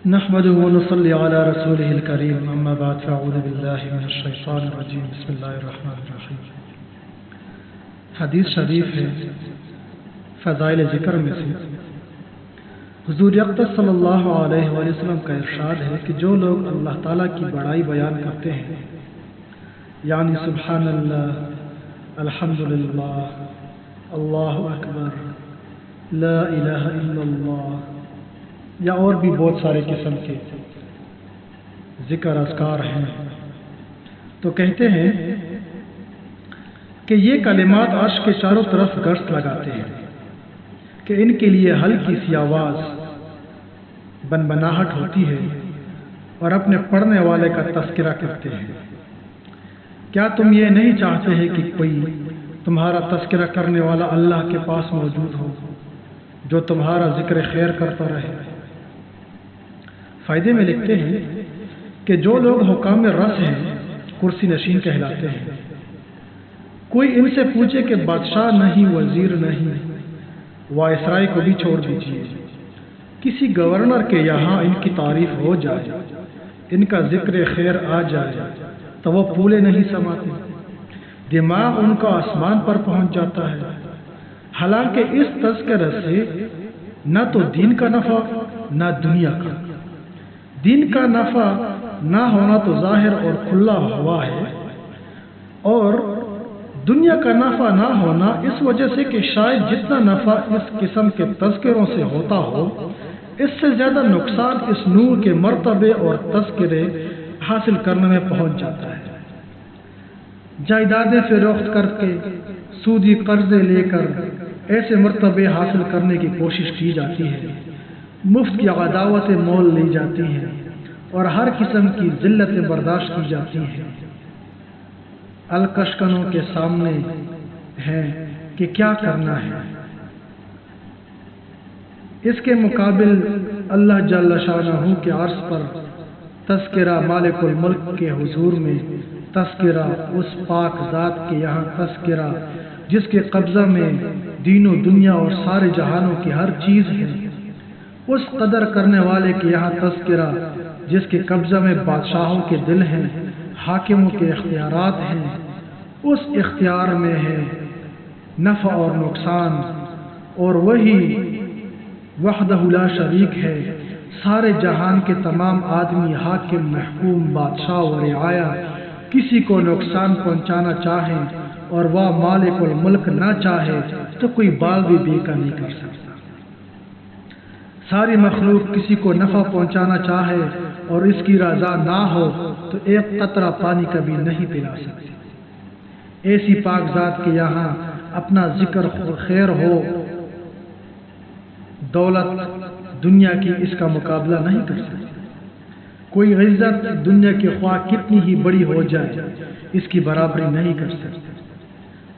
نحمده ونصلي على رسوله الكريم اما بعد فاعوذ باللہ من الشیطان الرجیم بسم اللہ الرحمن الرحیم۔ حدیث شریف ہے فضائل ذکر میں سے حضور اقدس صلی اللہ علیہ وآلہ وسلم کا ارشاد ہے کہ جو لوگ اللہ تعالیٰ کی بڑائی بیان کرتے ہیں، یعنی سبحان اللہ، الحمدللہ، اللہ اکبر، لا الہ الا اللہ، یا اور بھی بہت سارے قسم کے ذکر اذکار ہیں، تو کہتے ہیں کہ یہ کلمات عرش کے چاروں طرف گشت لگاتے ہیں کہ ان کے لیے ہلکی سی آواز بنبناہٹ ہوتی ہے اور اپنے پڑھنے والے کا تذکرہ کرتے ہیں۔ کیا تم یہ نہیں چاہتے ہیں کہ کوئی تمہارا تذکرہ کرنے والا اللہ کے پاس موجود ہو جو تمہارا ذکر خیر کرتا رہے؟ فائدے میں لکھتے ہیں کہ جو لوگ حکام رس ہیں، کرسی نشین کہلاتے ہیں، کوئی ان سے پوچھے کہ بادشاہ نہیں، وزیر نہیں، وائسرائے کو بھی چھوڑ دیجیے، کسی گورنر کے یہاں ان کی تعریف ہو جائے، ان کا ذکر خیر آ جائے تو وہ پھولے نہیں سماتے، دماغ ان کا آسمان پر پہنچ جاتا ہے۔ حالانکہ اس تذکرہ سے نہ تو دین کا نفع نہ دنیا کا، دین کا نفع نہ ہونا تو ظاہر اور کھلا ہوا ہے، اور دنیا کا نفع نہ ہونا اس وجہ سے کہ شاید جتنا نفع اس قسم کے تذکروں سے ہوتا ہو، اس سے زیادہ نقصان اس نور کے مرتبے اور تذکرے حاصل کرنے میں پہنچ جاتا ہے۔ جائیدادیں فروخت کر کے، سودی قرضے لے کر ایسے مرتبے حاصل کرنے کی کوشش کی جاتی ہے، مفت کی عداوتیں مول لی جاتی ہیں اور ہر قسم کی ذلتیں برداشت کی جاتی ہیں۔ الکشکنوں کے سامنے ہیں کہ کیا کرنا ہے۔ اس کے مقابل اللہ جل شانہ کے عرش پر تذکرہ، مالک الملک کے حضور میں تذکرہ، اس پاک ذات کے یہاں تذکرہ جس کے قبضہ میں دین و دنیا اور سارے جہانوں کی ہر چیز ہے، اس قدر کرنے والے کے یہاں تذکرہ جس کے قبضہ میں بادشاہوں کے دل ہیں، حاکموں کے اختیارات ہیں، اس اختیار میں ہے نفع اور نقصان، اور وہی وحدہ لا شریک ہے۔ سارے جہان کے تمام آدمی، حاکم، محکوم، بادشاہ و رعایا کسی کو نقصان پہنچانا چاہیں اور وہ مالک الملک نہ چاہے تو کوئی بال بھی بیکا نہیں کر سکتا۔ ساری مخلوق کسی کو نفع پہنچانا چاہے اور اس کی رضا نہ ہو تو ایک قطرہ پانی کبھی نہیں پلا سکتی۔ ایسی پاک ذات کے یہاں اپنا ذکر خیر ہو، دولت دنیا کی اس کا مقابلہ نہیں کر سکتی۔ کوئی عزت دنیا کی خواہ کتنی ہی بڑی ہو جائے اس کی برابری نہیں کر سکتی،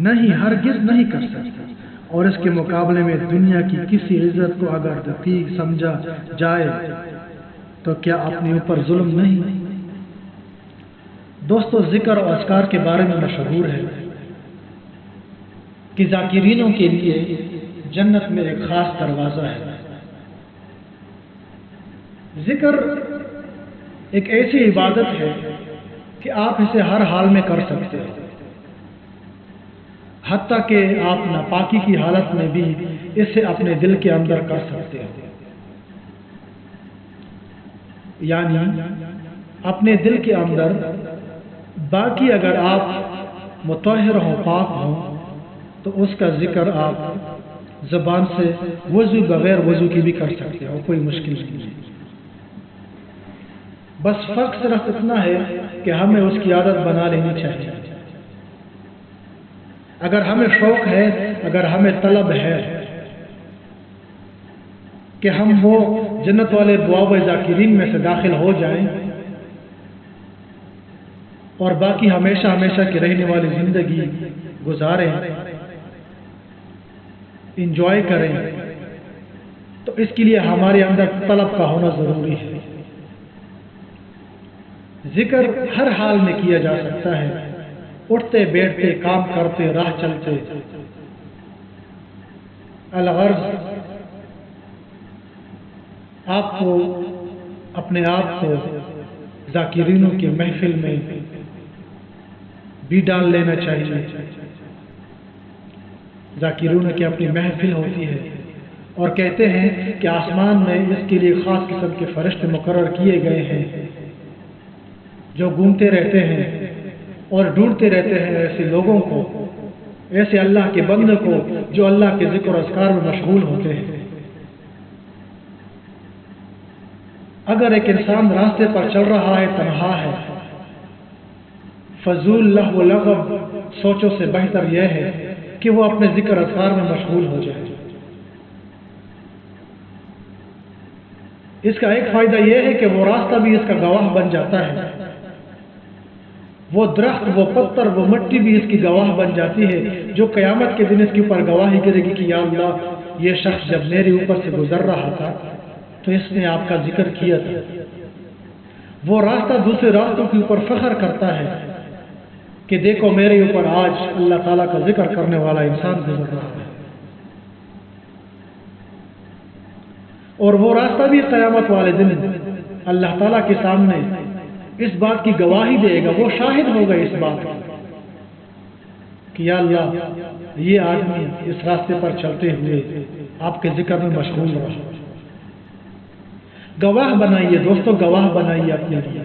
نہیں، ہرگز نہیں کر سکتی۔ اور اس کے مقابلے میں دنیا کی کسی عزت کو اگر دقیق سمجھا جائے تو کیا اپنے اوپر ظلم نہیں؟ دوستو، ذکر اور اذکار کے بارے میں مشہور ہے کہ ذاکرینوں کے لیے جنت میں ایک خاص دروازہ ہے۔ ذکر ایک ایسی عبادت ہے کہ آپ اسے ہر حال میں کر سکتے ہیں، حتیٰ کہ آپ ناپاکی کی حالت میں بھی اسے اپنے دل کے اندر کر سکتے ہیں، یعنی اپنے دل کے اندر۔ باقی اگر آپ مطہر ہوں، پاک ہوں، تو اس کا ذکر آپ زبان سے وضو بغیر وضو کی بھی کر سکتے ہیں، کوئی مشکل نہیں ہے۔ بس فرق صرف اتنا ہے کہ ہمیں اس کی عادت بنا لینی چاہیے۔ اگر ہمیں شوق ہے، اگر ہمیں طلب ہے کہ ہم وہ جنت والے بواب ذاکرین میں سے داخل ہو جائیں اور باقی ہمیشہ ہمیشہ کی رہنے والی زندگی گزاریں، انجوائے کریں، تو اس کے لیے ہمارے اندر طلب کا ہونا ضروری ہے۔ ذکر ہر حال میں کیا جا سکتا ہے، اٹھتے بیٹھتے، کام کرتے، راہ چلتے۔ الغرض آپ کو اپنے آپ کو ذاکرینوں کی محفل میں بھی ڈال لینا چاہیے۔ ذاکرین کی اپنی محفل ہوتی ہے اور کہتے ہیں کہ آسمان میں اس کے لیے خاص قسم کے فرشتے مقرر کیے گئے ہیں جو گھومتے رہتے ہیں اور ڈھونڈتے رہتے ہیں ایسے لوگوں کو، ایسے اللہ کے بندے کو جو اللہ کے ذکر و اذکار میں مشغول ہوتے ہیں۔ اگر ایک انسان راستے پر چل رہا ہے، تنہا ہے، فضول لہو و لغو سوچوں سے بہتر یہ ہے کہ وہ اپنے ذکر اذکار میں مشغول ہو جائے۔ اس کا ایک فائدہ یہ ہے کہ وہ راستہ بھی اس کا گواہ بن جاتا ہے، وہ درخت، وہ پتھر، وہ مٹی بھی اس کی گواہ بن جاتی ہے، جو قیامت کے دن اس کے اوپر گواہی کرے گی کہ یا اللہ، یہ شخص جب میرے اوپر سے گزر رہا تھا تو اس نے آپ کا ذکر کیا تھا۔ وہ راستہ دوسرے راستوں کے اوپر فخر کرتا ہے کہ دیکھو میرے اوپر آج اللہ تعالیٰ کا ذکر کرنے والا انسان گزر رہا ہے، اور وہ راستہ بھی قیامت والے دن اللہ تعالیٰ کے سامنے اس بات کی گواہی دے گا، وہ شاہد ہوگا اس بات کا کہ یا اللہ، یہ آدمی اس راستے پر چلتے ہوئے آپ کے ذکر میں مشغول رہا۔ گواہ بنائیے دوستو، گواہ بنائیے اپنے لیے،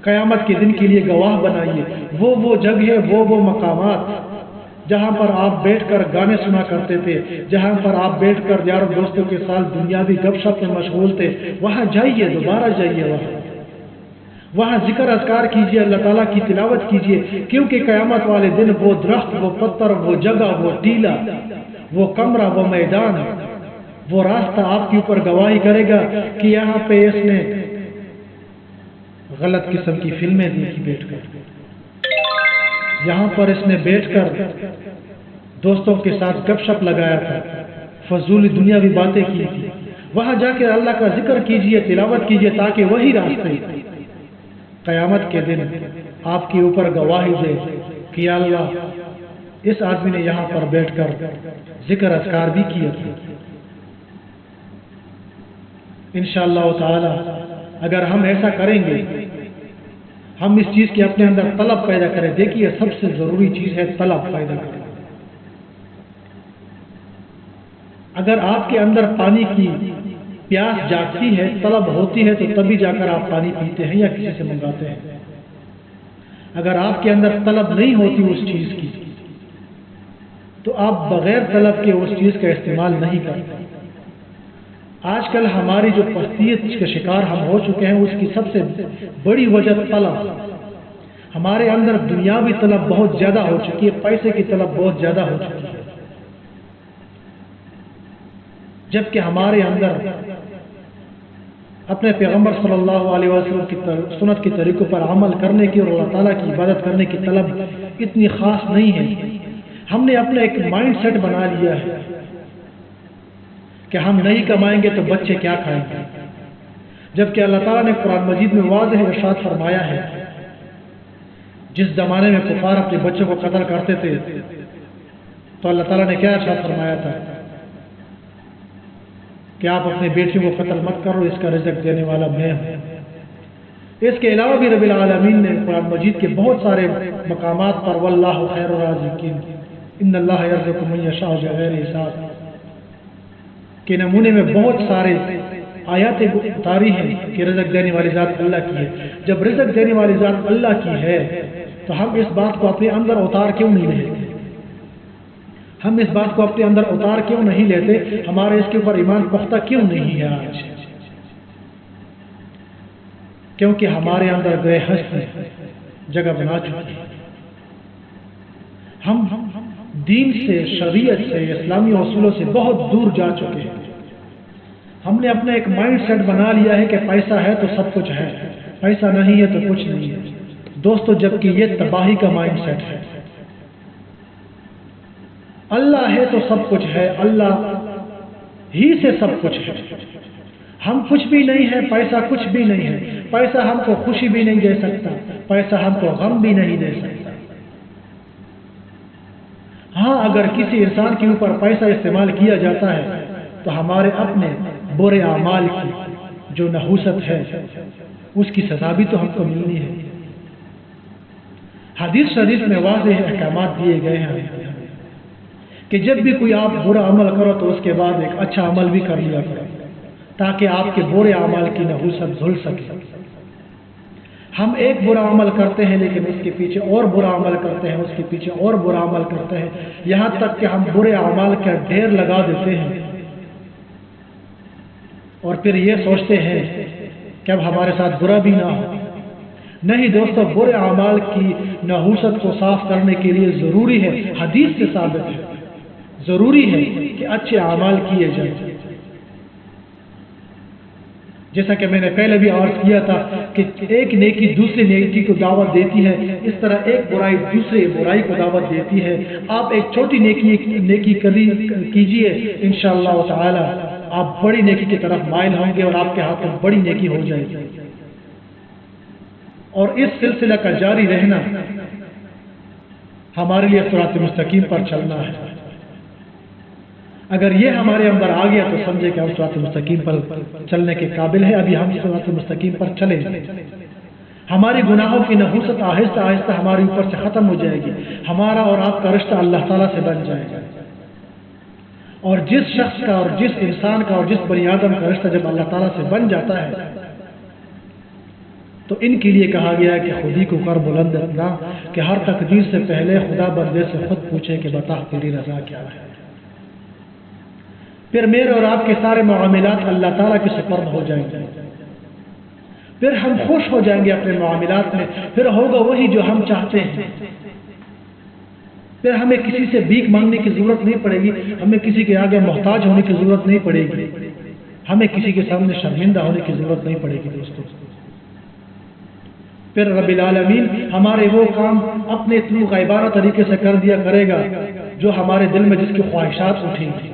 قیامت کے دن کے لیے گواہ بنائیے وہ جگہ، وہ مقامات جہاں پر آپ بیٹھ کر گانے سنا کرتے تھے، جہاں پر آپ بیٹھ کر یار دوستوں کے ساتھ دنیاوی گپ شپ میں مشغول تھے، وہاں جائیے، دوبارہ جائیے، وہاں ذکر اذکار کیجیے، اللہ تعالیٰ کی تلاوت کیجیے، کیونکہ قیامت والے دن وہ درخت، وہ پتھر، وہ جگہ، وہ ٹیلا، وہ کمرہ، وہ میدان، وہ راستہ آپ کے اوپر گواہی کرے گا کہ یہاں پہ اس نے غلط قسم کی فلمیں دیکھی بیٹھ کر، یہاں پر اس نے بیٹھ کر دوستوں کے ساتھ گپ شپ لگایا تھا، فضول دنیاوی باتیں کی تھی۔ وہاں جا کے اللہ کا ذکر کیجئے، تلاوت کیجئے، تاکہ وہی راستے قیامت کے دن آپ کے اوپر گواہی دے کہ یا اللہ، اس آدمی نے یہاں پر بیٹھ کر ذکر اذکار بھی کیا تھا۔ انشاءاللہ تعالی اگر ہم ایسا کریں گے، ہم اس چیز کے اپنے اندر طلب پیدا کریں، دیکھیے سب سے ضروری چیز ہے طلب پیدا کریں۔ اگر آپ کے اندر پانی کی پیاس جاگتی ہے، طلب ہوتی ہے، تو تبھی جا کر آپ پانی پیتے ہیں یا کسی سے منگاتے ہیں۔ اگر آپ کے اندر طلب نہیں ہوتی اس چیز کی، تو آپ بغیر طلب کے اس چیز کا استعمال نہیں کرتے۔ آج کل ہماری جو پستیت کے شکار ہم ہو چکے ہیں، اس کی سب سے بڑی وجہ طلب۔ ہمارے اندر دنیاوی طلب بہت زیادہ ہو چکی ہے، پیسے کی طلب بہت زیادہ ہو چکی ہے، جبکہ ہمارے اندر اپنے پیغمبر صلی اللہ علیہ وسلم کی سنت کے طریقوں پر عمل کرنے کی اور اللہ تعالیٰ کی عبادت کرنے کی طلب اتنی خاص نہیں ہے۔ ہم نے اپنا ایک مائنڈ سیٹ بنا لیا ہے کہ ہم نہیں کمائیں گے تو بچے کیا کھائیں گے، جبکہ اللہ تعالیٰ نے قرآن مجید میں واضح ارشاد فرمایا ہے، جس زمانے میں کفار اپنے بچوں کو قتل کرتے تھے تو اللہ تعالیٰ نے کیا ارشاد فرمایا تھا کہ آپ اپنے بیٹیوں کو قتل مت کرو، اس کا رزق دینے والا میں ہوں۔ اس کے علاوہ بھی رب العالمین نے قرآن مجید کے بہت سارے مقامات پر واللہ خیر الرازقین ان اللہ یرزق من یشاء بغیر حساب کے نمونے میں بہت سارے آیات اتاری ہیں کہ رزق دینے والی ذات اللہ کی ہے۔ جب رزق دینے والی ذات اللہ کی ہے تو ہم اس بات کو اپنے اندر اتار کیوں نہیں لیتے؟ ہم اس بات کو اپنے اندر اتار کیوں نہیں لیتے؟ ہمارے اس کے اوپر ایمان پختہ کیوں نہیں ہے آج؟ کیونکہ ہمارے اندر گئے ہستی جگہ بنا چکی ہے۔ ہم دین سے، شریعت سے، اسلامی اصولوں سے بہت دور جا چکے ہیں۔ ہم نے اپنا ایک مائنڈ سیٹ بنا لیا ہے کہ پیسہ ہے تو سب کچھ ہے، پیسہ نہیں ہے تو کچھ نہیں ہے۔ دوستو، جبکہ یہ تباہی کا مائنڈ سیٹ ہے۔ اللہ ہے تو سب کچھ ہے، اللہ ہی سے سب کچھ ہے۔ ہم کچھ بھی نہیں ہے، پیسہ کچھ بھی نہیں ہے۔ پیسہ ہم کو خوشی بھی نہیں دے سکتا، پیسہ ہم کو غم بھی نہیں دے سکتا۔ ہاں، اگر کسی انسان کے اوپر پیسہ استعمال کیا جاتا ہے تو ہمارے اپنے برے اعمال کی جو نحوست ہے اس کی سزا بھی تو ہم کو ملنی ہے۔ حدیث شریف میں واضح احکامات دیے گئے ہیں کہ جب بھی کوئی آپ برا عمل کرو تو اس کے بعد ایک اچھا عمل بھی کر لیا کرو تاکہ آپ کے برے اعمال کی نحوست دھل سکے۔ ہم ایک برا عمل کرتے ہیں لیکن اس کے پیچھے اور برا عمل کرتے ہیں، اس کے پیچھے اور برا عمل کرتے ہیں، یہاں تک کہ ہم برے اعمال کا ڈھیر لگا دیتے ہیں اور پھر یہ سوچتے ہیں کہ اب ہمارے ساتھ برا بھی نہ ہو۔ نہیں دوستو، برے اعمال کی نحوست کو صاف کرنے کے لیے ضروری ہے، حدیث سے ثابت ہے، ضروری ہے کہ اچھے اعمال کیے جائیں۔ جیسا کہ میں نے پہلے بھی عرض کیا تھا کہ ایک نیکی دوسری نیکی کو دعوت دیتی ہے، اس طرح ایک برائی دوسرے برائی کو دعوت دیتی ہے۔ آپ ایک چھوٹی نیکی کیجئے، انشاءاللہ تعالی آپ بڑی نیکی کی طرف مائل ہوں گے اور آپ کے ہاتھ میں بڑی نیکی ہو جائے گی۔ اور اس سلسلہ کا جاری رہنا ہمارے لیے صراط مستقیم پر چلنا ہے۔ اگر یہ ہمارے اندر آ گیا تو سمجھے کہ ہم صراط مستقیم پر چلنے کے قابل ہیں۔ ابھی ہم صراط مستقیم پر چلیں، ہماری گناہوں کی نحوست آہستہ آہستہ ہمارے اوپر سے ختم ہو جائے گی، ہمارا اور آپ کا رشتہ اللہ تعالیٰ سے بن جائے گا۔ اور جس شخص کا اور جس انسان کا اور جس بنی آدم کا رشتہ جب اللہ تعالیٰ سے بن جاتا ہے تو ان کے لیے کہا گیا ہے کہ خود ہی کو کر بلند رکھنا، کہ ہر تقدیر سے پہلے خدا بندے سے خود پوچھے کہ بتا تیری رضا کیا ہے۔ پھر میرے اور آپ کے سارے معاملات اللہ تعالیٰ کے سپرد ہو جائیں گے، پھر ہم خوش ہو جائیں گے اپنے معاملات میں، پھر ہوگا وہی جو ہم چاہتے ہیں، پھر ہمیں کسی سے بھیک مانگنے کی ضرورت نہیں پڑے گی، ہمیں کسی کے آگے محتاج ہونے کی ضرورت نہیں پڑے گی، ہمیں کسی کے سامنے شرمندہ ہونے کی ضرورت نہیں پڑے گی دوستوں۔ پھر رب العالمین ہمارے وہ کام اپنے طلوع غیبانہ طریقے سے کر دیا کرے گا جو ہمارے دل میں جس کی خواہشات اٹھیں گی۔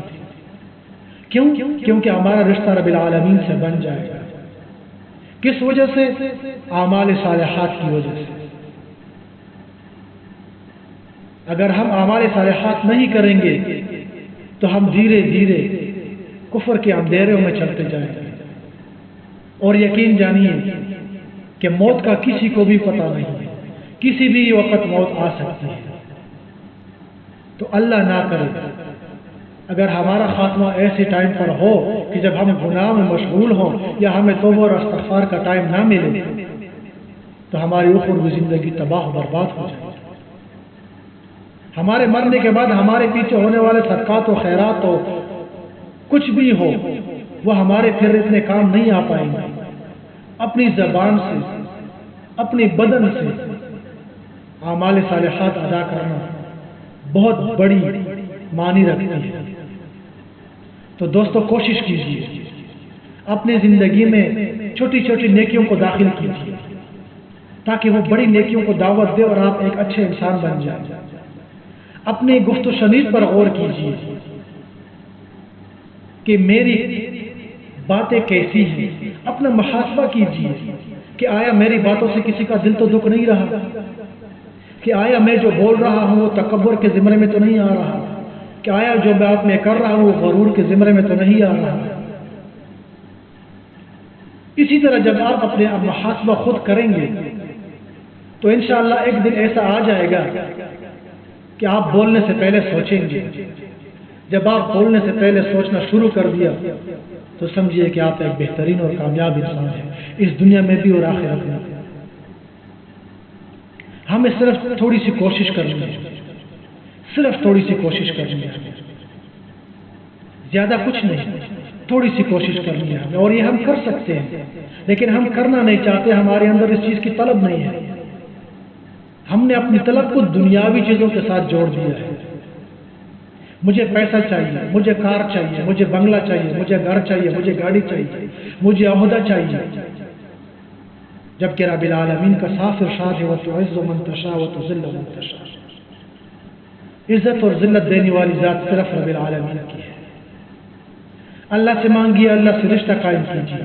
کیوں؟ کیونکہ ہمارا رشتہ رب العالمین سے بن جائے گا۔ کس وجہ سے؟ اعمال صالحات کی وجہ سے۔ اگر ہم اعمال صالحات نہیں کریں گے تو ہم دھیرے دھیرے کفر کے اندھیروں میں چلتے جائیں گے، اور یقین جانیے کہ موت کا کسی کو بھی پتہ نہیں ہے، کسی بھی وقت موت آ سکتی ہے۔ تو اللہ نہ کرے اگر ہمارا خاتمہ ایسے ٹائم پر ہو کہ جب ہم گناہ میں مشغول ہوں یا ہمیں توبہ اور استغفار کا ٹائم نہ ملے تو ہماری اخروی زندگی تباہ و برباد ہو جائے۔ ہمارے مرنے کے بعد ہمارے پیچھے ہونے والے صدقات و خیرات ہو کچھ بھی ہو وہ ہمارے پھر اتنے کام نہیں آ پائیں گے۔ اپنی زبان سے، اپنی بدن سے اعمال صالحات ادا کرنا بہت بڑی معنی رکھتی ہے۔ تو دوستو کوشش کیجیے اپنی زندگی میں چھوٹی چھوٹی نیکیوں کو داخل کیجیے تاکہ وہ بڑی نیکیوں کو دعوت دے اور آپ ایک اچھے انسان بن جائیں۔ اپنی گفت و شنید پر غور کیجیے کہ میری باتیں کیسی ہیں، اپنا محاسبہ کیجیے کہ آیا میری باتوں سے کسی کا دل تو دکھ نہیں رہا، کہ آیا میں جو بول رہا ہوں وہ تکبر کے زمرے میں تو نہیں آ رہا، کہ آیا جو بات میں کر رہا ہوں وہ غرور کے زمرے میں تو نہیں آ رہا۔ اسی طرح جب آپ اپنے محاسبہ خود کریں گے تو انشاءاللہ ایک دن ایسا آ جائے گا کہ آپ بولنے سے پہلے سوچیں گے۔ جب آپ بولنے سے پہلے سوچنا شروع کر دیا تو سمجھیے کہ آپ ایک بہترین اور کامیاب انسان ہیں، اس دنیا میں بھی اور آخرت میں۔ ہمیں صرف تھوڑی سی کوشش کرنی ہے، صرف تھوڑی سی کوشش کرنی ہے، زیادہ کچھ نہیں، تھوڑی سی کوشش کرنی ہے اور یہ ہم کر سکتے ہیں، لیکن ہم کرنا نہیں چاہتے، ہمارے اندر اس چیز کی طلب نہیں ہے۔ ہم نے اپنی طلب کو دنیاوی چیزوں کے ساتھ جوڑ دیا ہے۔ مجھے پیسہ چاہیے، مجھے کار چاہیے، مجھے بنگلہ چاہیے، مجھے گھر چاہیے، مجھے گاڑی چاہیے، مجھے عہدہ چاہیے، جبکہ رب العالمین کا صاف ارشاد ہے وَتُعِزُّ مَن تَشَاءُ وَتُذِلُّ مَن تَشَاءُ۔ عزت اور ذلت دینے والی ذات صرف رب العالمین کی ہے۔ اللہ سے مانگیے، اللہ سے رشتہ قائم کیجیے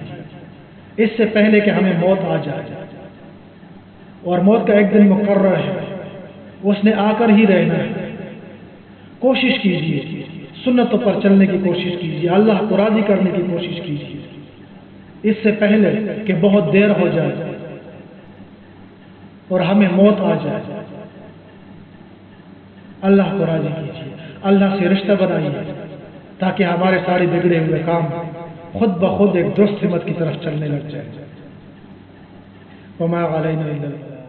اس سے پہلے کہ ہمیں موت آ جائے، اور موت کا ایک دن مقرر ہے، اس نے آ کر ہی رہنا ہے۔ کوشش کیجیے، سنتوں پر چلنے کی کوشش کیجیے، اللہ کو راضی کرنے کی کوشش کیجیے۔ اس سے پہلے کہ بہت دیر ہو جائے اور ہمیں موت آ جائے۔ اللہ کو راضی کیجیے، اللہ سے رشتہ بنائیے تاکہ ہمارے سارے بگڑے ہوئے کام خود بخود ایک درست سمت کی طرف چلنے لگ جائے۔ وما علینا الا